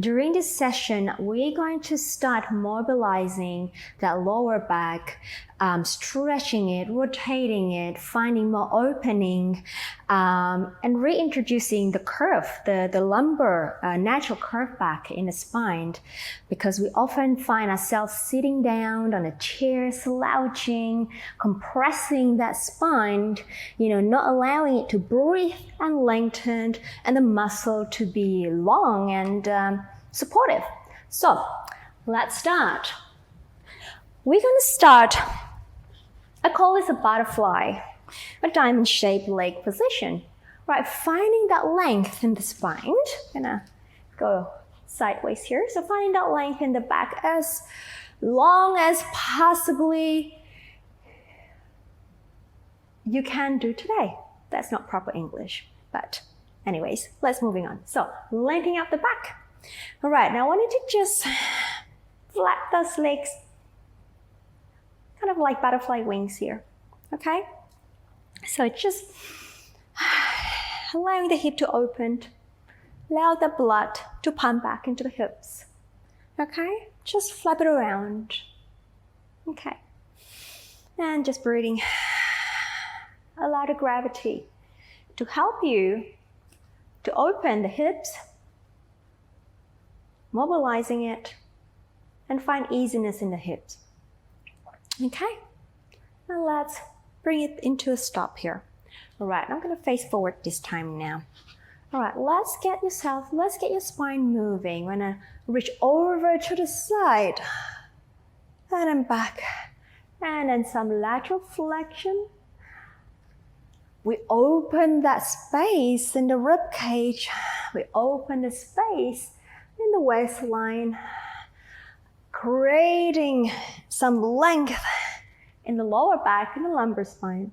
During this session, we're going to start mobilizing that lower back, stretching it, rotating it, finding more opening, and reintroducing the curve, the lumbar natural curve back in the spine, because we often find ourselves sitting down on a chair, slouching, compressing that spine, not allowing it to breathe and lengthen, and the muscle to be long and supportive. So let's start. We're going to start, I call this a butterfly, a diamond-shaped leg position. Right, finding that length in the spine. I'm gonna go sideways here. So finding that length in the back as long as possibly you can do today. That's not proper English, but anyways, let's moving on. So lengthening up the back. All right, now I want you to just flap those legs, kind of like butterfly wings here, okay? So just allowing the hip to open, allow the blood to pump back into the hips, okay? Just flap it around, okay? And just breathing, allow the gravity to help you to open the hips, mobilizing it, and find easiness in the hips. Okay, now let's bring it into a stop here. All right, I'm gonna face forward this time now. All right, let's get your spine moving. We're gonna reach over to the side, and then back, and then some lateral flexion. We open that space in the rib cage. We open the space in the waistline, creating some length in the lower back and the lumbar spine.